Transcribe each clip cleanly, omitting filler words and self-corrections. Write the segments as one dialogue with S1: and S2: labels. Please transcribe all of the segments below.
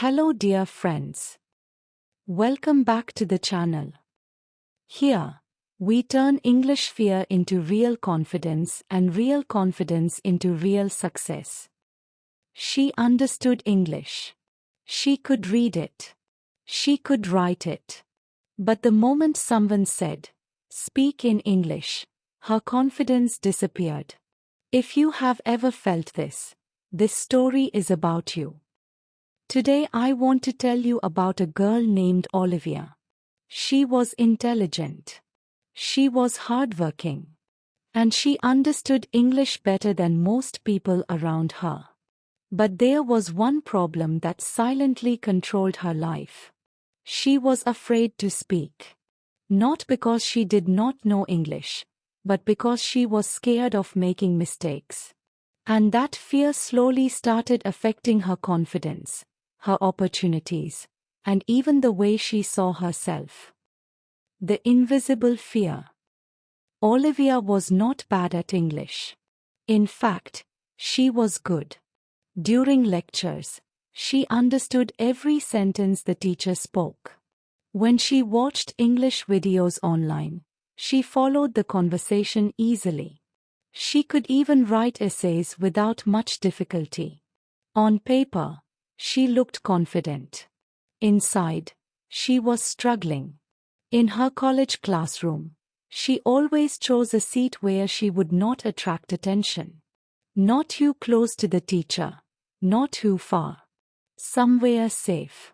S1: Hello dear friends. Welcome back to the channel. Here, we turn English fear into real confidence and real confidence into real success. She understood English. She could read it. She could write it. But the moment someone said, "Speak in English," her confidence disappeared. If you have ever felt this story is about you. Today I want to tell you about a girl named Olivia. She was intelligent. She was hardworking. And she understood English better than most people around her. But there was one problem that silently controlled her life. She was afraid to speak. Not because she did not know English, but because she was scared of making mistakes. And that fear slowly started affecting her confidence, her opportunities, and even the way she saw herself. The invisible fear. Olivia was not bad at English. In fact, she was good. During lectures, she understood every sentence the teacher spoke. When she watched English videos online, she followed the conversation easily. She could even write essays without much difficulty. On paper, she looked confident. Inside, she was struggling. In her college classroom, she always chose a seat where she would not attract attention. Not too close to the teacher, not too far. Somewhere safe.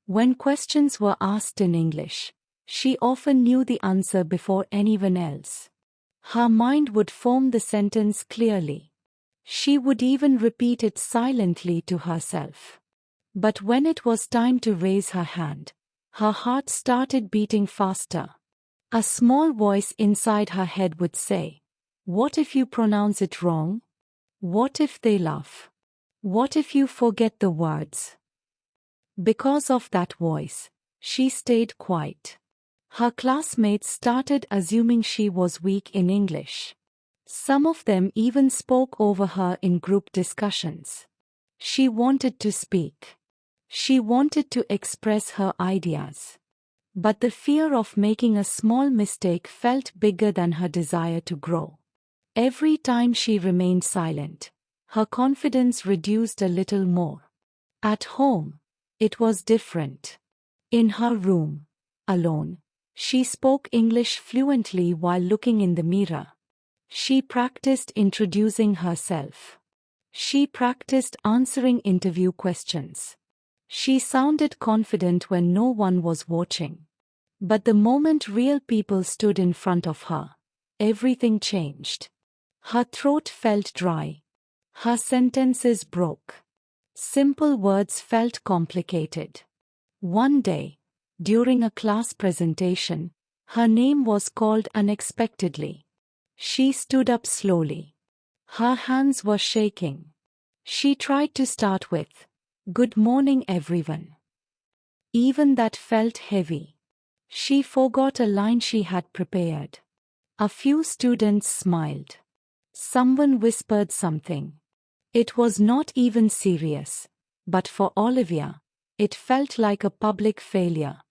S1: When questions were asked in English, she often knew the answer before anyone else. Her mind would form the sentence clearly. She would even repeat it silently to herself. But when it was time to raise her hand, her heart started beating faster. A small voice inside her head would say, "What if you pronounce it wrong? What if they laugh? What if you forget the words?" Because of that voice, she stayed quiet. Her classmates started assuming she was weak in English. Some of them even spoke over her in group discussions. She wanted to speak. She wanted to express her ideas. But the fear of making a small mistake felt bigger than her desire to grow. Every time she remained silent, her confidence reduced a little more. At home, it was different. In her room, alone, she spoke English fluently while looking in the mirror. She practiced introducing herself. She practiced answering interview questions. She sounded confident when no one was watching. But the moment real people stood in front of her, everything changed. Her throat felt dry. Her sentences broke. Simple words felt complicated. One day, during a class presentation, her name was called unexpectedly. She stood up slowly. Her hands were shaking. She tried to start with, "Good morning, everyone." Even that felt heavy. She forgot a line she had prepared. A few students smiled. Someone whispered something. It was not even serious, but for Olivia, it felt like a public failure.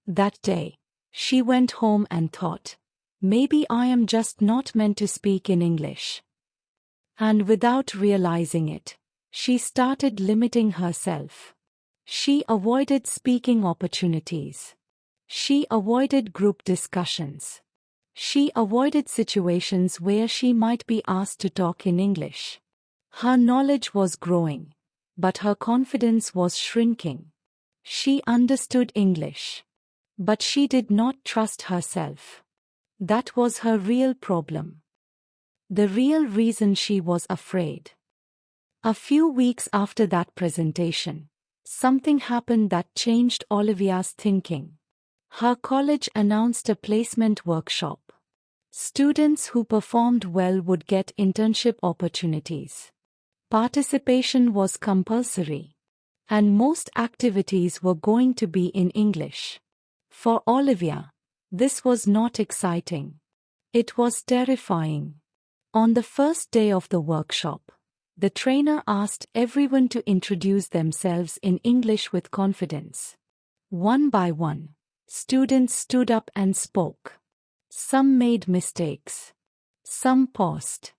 S1: That day, she went home and thought, "Maybe I am just not meant to speak in English." And without realizing it, she started limiting herself. She avoided speaking opportunities. She avoided group discussions. She avoided situations where she might be asked to talk in English. Her knowledge was growing, but her confidence was shrinking. She understood English, but she did not trust herself. That was her real problem. The real reason she was afraid. A few weeks after that presentation, something happened that changed Olivia's thinking. Her college announced a placement workshop. Students who performed well would get internship opportunities. Participation was compulsory. And most activities were going to be in English. For Olivia, this was not exciting. It was terrifying. On the first day of the workshop, The trainer asked everyone to introduce themselves in English with confidence. One by one, students stood up and spoke. Some made mistakes. Some paused.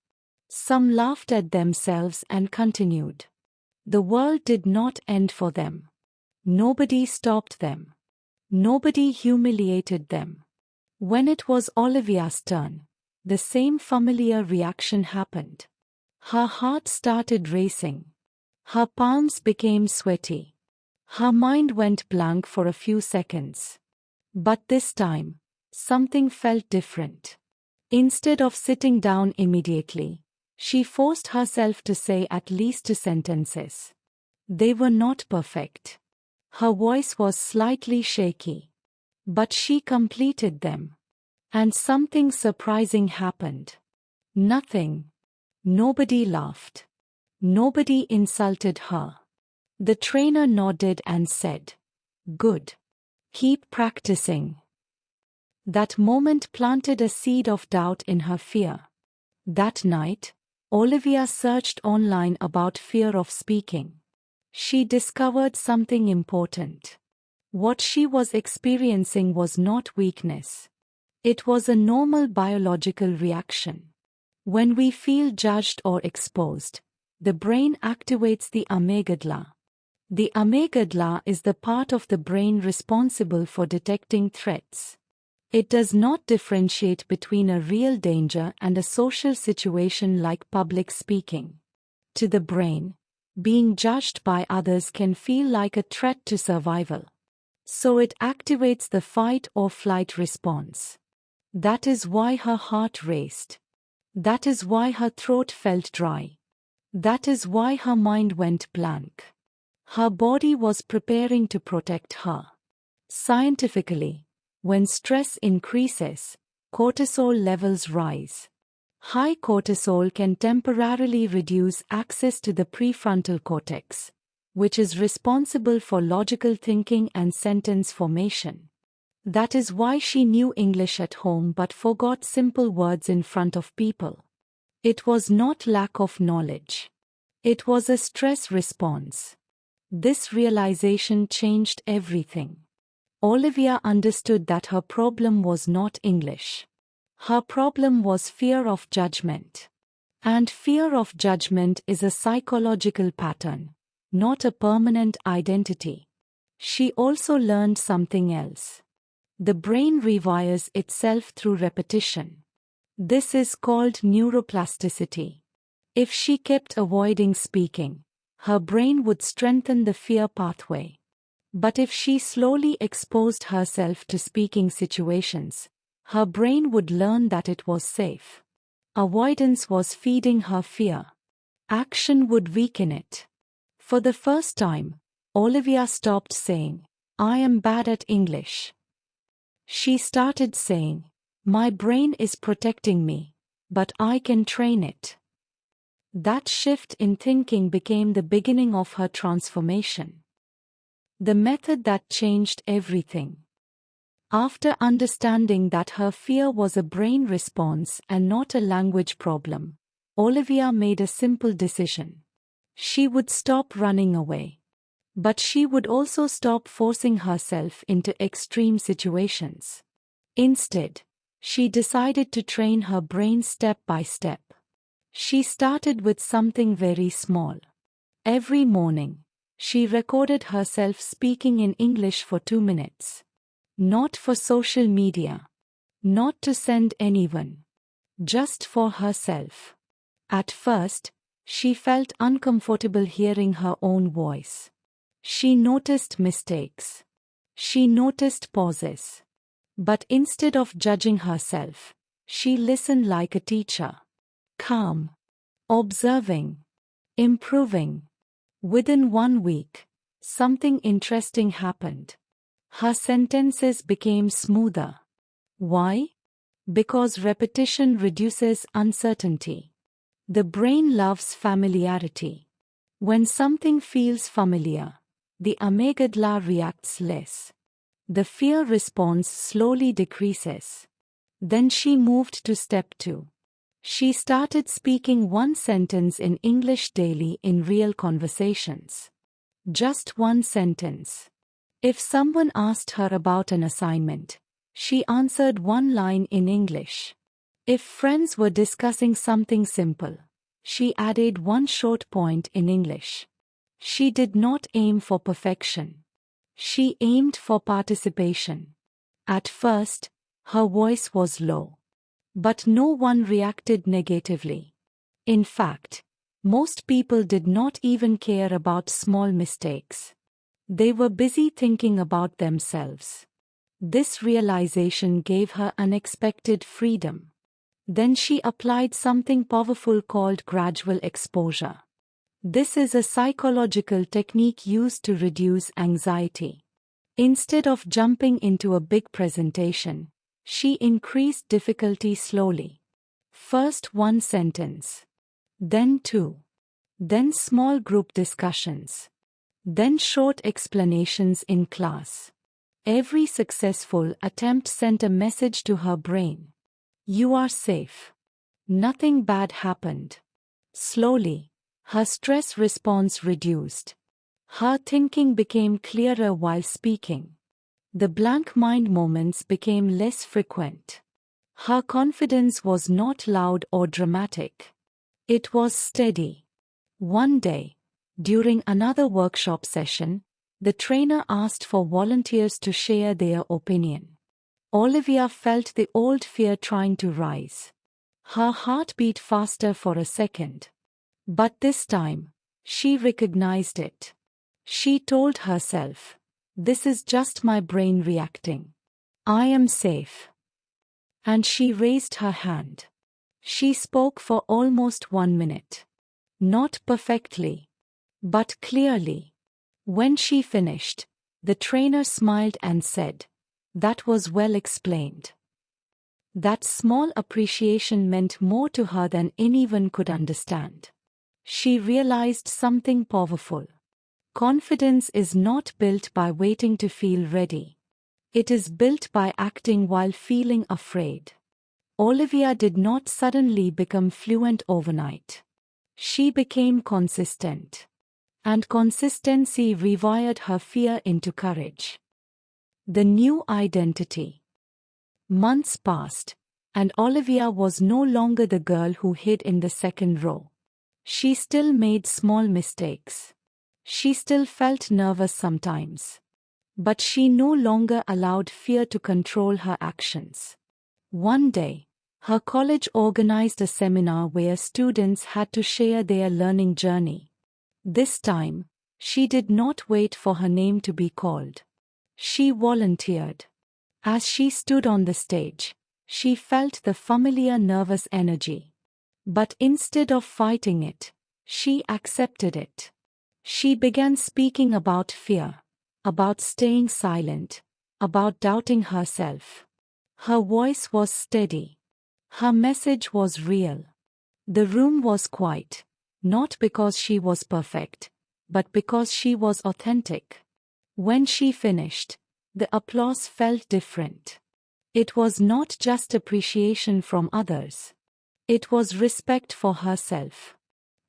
S1: Some laughed at themselves and continued. The world did not end for them. Nobody stopped them. Nobody humiliated them. When it was Olivia's turn, the same familiar reaction happened. Her heart started racing. Her palms became sweaty. Her mind went blank for a few seconds. But this time, something felt different. Instead of sitting down immediately, she forced herself to say at least 2 sentences. They were not perfect. Her voice was slightly shaky. But she completed them. And something surprising happened. Nothing. Nobody laughed. Nobody insulted her. The trainer nodded and said, "Good. Keep practicing." That moment planted a seed of doubt in her fear. That night, Olivia searched online about fear of speaking. She discovered something important. What she was experiencing was not weakness. It was a normal biological reaction. When we feel judged or exposed, the brain activates the amygdala. The amygdala is the part of the brain responsible for detecting threats. It does not differentiate between a real danger and a social situation like public speaking. To the brain, being judged by others can feel like a threat to survival. So it activates the fight or flight response. That is why her heart raced. That is why her throat felt dry. That is why her mind went blank. Her body was preparing to protect her. Scientifically, when stress increases, cortisol levels rise. High cortisol can temporarily reduce access to the prefrontal cortex, which is responsible for logical thinking and sentence formation. That is why she knew English at home but forgot simple words in front of people. It was not lack of knowledge. It was a stress response. This realization changed everything. Olivia understood that her problem was not English. Her problem was fear of judgment. And fear of judgment is a psychological pattern, not a permanent identity. She also learned something else. The brain rewires itself through repetition. This is called neuroplasticity. If she kept avoiding speaking, her brain would strengthen the fear pathway. But if she slowly exposed herself to speaking situations, her brain would learn that it was safe. Avoidance was feeding her fear. Action would weaken it. For the first time, Olivia stopped saying, "I am bad at English." She started saying, "My brain is protecting me, but I can train it." That shift in thinking became the beginning of her transformation. The method that changed everything. After understanding that her fear was a brain response and not a language problem, Olivia made a simple decision. She would stop running away. But she would also stop forcing herself into extreme situations. Instead, she decided to train her brain step by step. She started with something very small. Every morning, she recorded herself speaking in English for 2 minutes. Not for social media. Not to send anyone. Just for herself. At first, she felt uncomfortable hearing her own voice. She noticed mistakes. She noticed pauses. But instead of judging herself, she listened like a teacher. Calm. Observing. Improving. Within 1 week, something interesting happened. Her sentences became smoother. Why? Because repetition reduces uncertainty. The brain loves familiarity. When something feels familiar, the amygdala reacts less. The fear response slowly decreases. Then she moved to step 2. She started speaking one sentence in English daily in real conversations. Just one sentence. If someone asked her about an assignment, she answered one line in English. If friends were discussing something simple, she added one short point in English. She did not aim for perfection. She aimed for participation. At first, her voice was low. But no one reacted negatively. In fact, most people did not even care about small mistakes. They were busy thinking about themselves. This realization gave her unexpected freedom. Then she applied something powerful called gradual exposure. This is a psychological technique used to reduce anxiety. Instead of jumping into a big presentation, she increased difficulty slowly. First one sentence. Then two. Then small group discussions. Then short explanations in class. Every successful attempt sent a message to her brain. You are safe. Nothing bad happened. Slowly, her stress response reduced. Her thinking became clearer while speaking. The blank mind moments became less frequent. Her confidence was not loud or dramatic. It was steady. One day, during another workshop session, the trainer asked for volunteers to share their opinion. Olivia felt the old fear trying to rise. Her heart beat faster for a second. But this time, she recognized it. She told herself, "This is just my brain reacting. I am safe." And she raised her hand. She spoke for almost 1 minute. Not perfectly, but clearly. When she finished, the trainer smiled and said, "That was well explained." That small appreciation meant more to her than anyone could understand. She realized something powerful. Confidence is not built by waiting to feel ready. It is built by acting while feeling afraid. Olivia did not suddenly become fluent overnight. She became consistent. And consistency rewired her fear into courage. The new identity. Months passed, and Olivia was no longer the girl who hid in the second row. She still made small mistakes. She still felt nervous sometimes. But she no longer allowed fear to control her actions. One day, her college organized a seminar where students had to share their learning journey. This time, she did not wait for her name to be called. She volunteered. As she stood on the stage, she felt the familiar nervous energy. But instead of fighting it, she accepted it. She began speaking about fear, about staying silent, about doubting herself. Her voice was steady. Her message was real. The room was quiet, not because she was perfect, but because she was authentic. When she finished, the applause felt different. It was not just appreciation from others. It was respect for herself.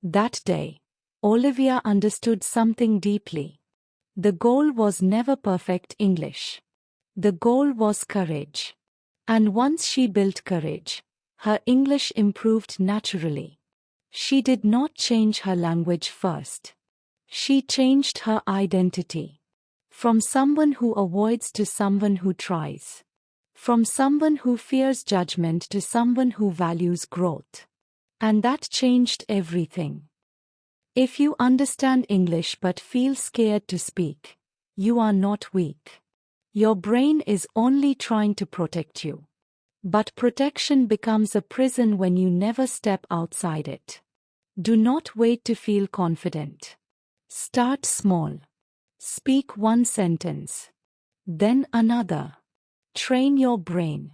S1: That day, Olivia understood something deeply. The goal was never perfect English. The goal was courage. And once she built courage, her English improved naturally. She did not change her language first. She changed her identity. From someone who avoids to someone who tries. From someone who fears judgment to someone who values growth. And that changed everything. If you understand English but feel scared to speak, you are not weak. Your brain is only trying to protect you. But protection becomes a prison when you never step outside it. Do not wait to feel confident. Start small. Speak one sentence. Then another. Train your brain.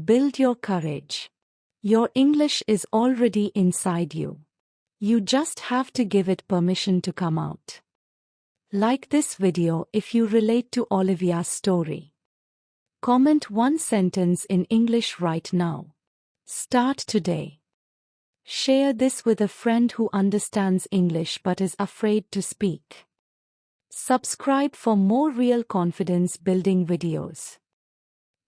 S1: Build your courage. Your English is already inside you. You just have to give it permission to come out. Like this video if you relate to Olivia's story. Comment one sentence in English right now. Start today. Share this with a friend who understands English but is afraid to speak. Subscribe for more real confidence building videos.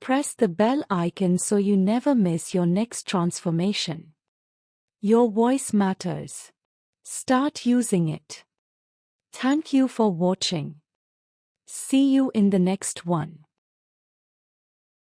S1: Press the bell icon so you never miss your next transformation. Your voice matters. Start using it. Thank you for watching. See you in the next one.